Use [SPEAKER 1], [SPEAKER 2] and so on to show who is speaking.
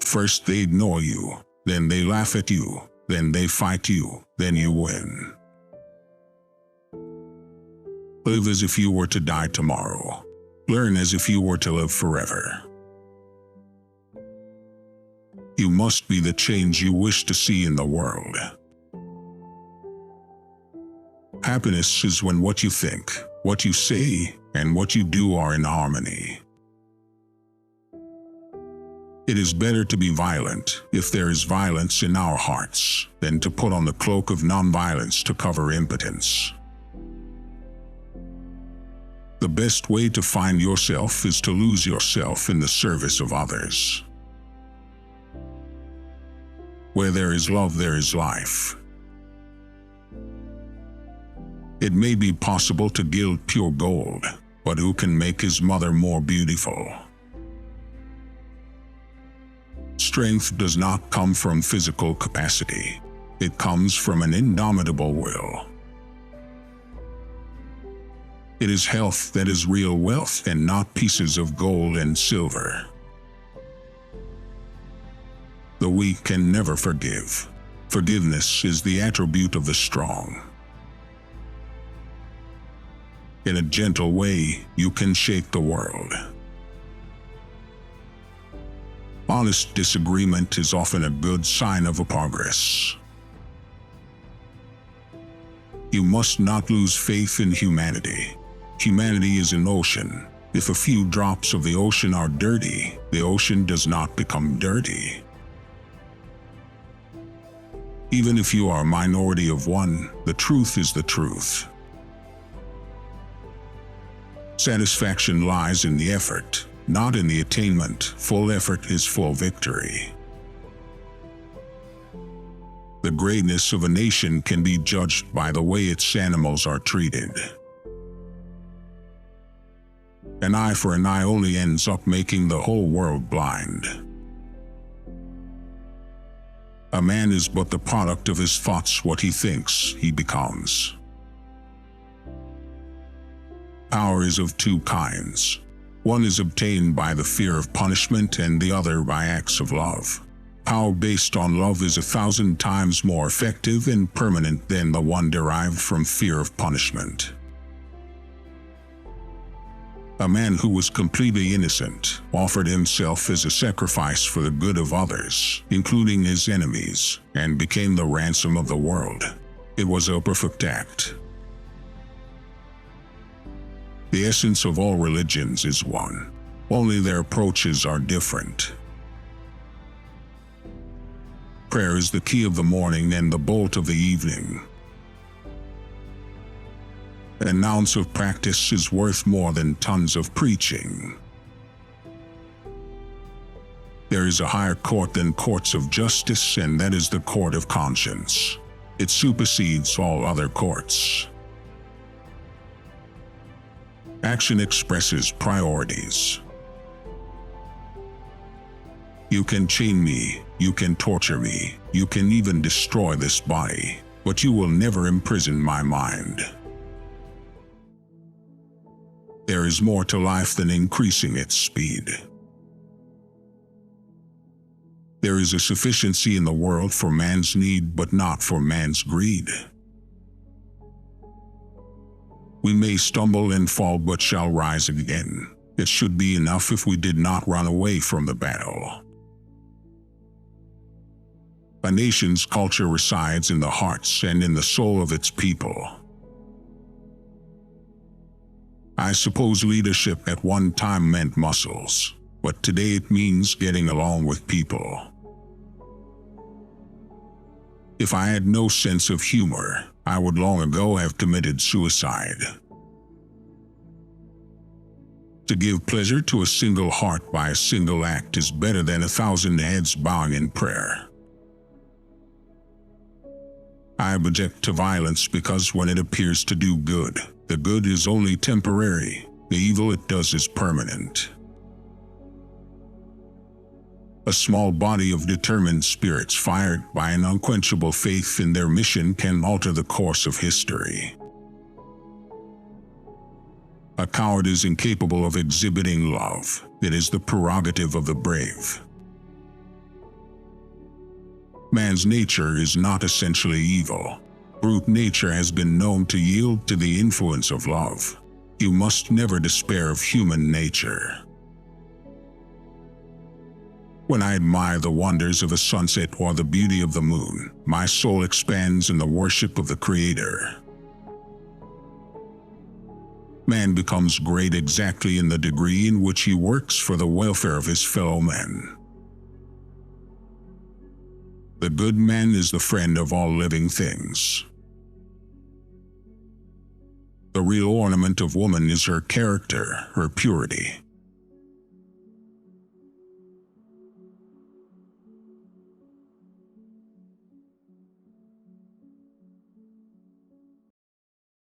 [SPEAKER 1] First they ignore you, then they laugh at you, then they fight you, then you win. Live as if you were to die tomorrow. Learn as if you were to live forever. You must be the change you wish to see in the world. Happiness is when what you think, what you say, and what you do are in harmony. It is better to be violent, if there is violence in our hearts, than to put on the cloak of nonviolence to cover impotence. The best way to find yourself is to lose yourself in the service of others. Where there is love, there is life. It may be possible to gild pure gold, but who can make his mother more beautiful? Strength does not come from physical capacity. It comes from an indomitable will. It is health that is real wealth and not pieces of gold and silver. The weak can never forgive. Forgiveness is the attribute of the strong. In a gentle way, you can shake the world. Honest disagreement is often a good sign of a progress. You must not lose faith in humanity. Humanity is an ocean. If a few drops of the ocean are dirty, the ocean does not become dirty. Even if you are a minority of one, the truth is the truth. Satisfaction lies in the effort, not in the attainment. Full effort is full victory. The greatness of a nation can be judged by the way its animals are treated. An eye for an eye only ends up making the whole world blind. A man is but the product of his thoughts. What he thinks, he becomes. Power is of two kinds. One is obtained by the fear of punishment and the other by acts of love. Power based on love is 1,000 times more effective and permanent than the one derived from fear of punishment. A man who was completely innocent offered himself as a sacrifice for the good of others, including his enemies, and became the ransom of the world. It was a perfect act. The essence of all religions is one, only their approaches are different. Prayer is the key of the morning and the bolt of the evening. An ounce of practice is worth more than tons of preaching. There is a higher court than courts of justice, and that is the court of conscience. It supersedes all other courts. Action expresses priorities. You can chain me, you can torture me, you can even destroy this body, but you will never imprison my mind. There is more to life than increasing its speed. There is a sufficiency in the world for man's need, but not for man's greed. We may stumble and fall, but shall rise again. It should be enough if we did not run away from the battle. A nation's culture resides in the hearts and in the soul of its people. I suppose leadership at one time meant muscles, but today it means getting along with people. If I had no sense of humor, I would long ago have committed suicide. To give pleasure to a single heart by a single act is better than 1,000 heads bowing in prayer. I object to violence because when it appears to do good, the good is only temporary, the evil it does is permanent. A small body of determined spirits fired by an unquenchable faith in their mission can alter the course of history. A coward is incapable of exhibiting love. It is the prerogative of the brave. Man's nature is not essentially evil. Brute nature has been known to yield to the influence of love. You must never despair of human nature. When I admire the wonders of a sunset or the beauty of the moon, my soul expands in the worship of the Creator. Man becomes great exactly in the degree in which he works for the welfare of his fellow men. The good man is the friend of all living things. The real ornament of woman is her character, her purity.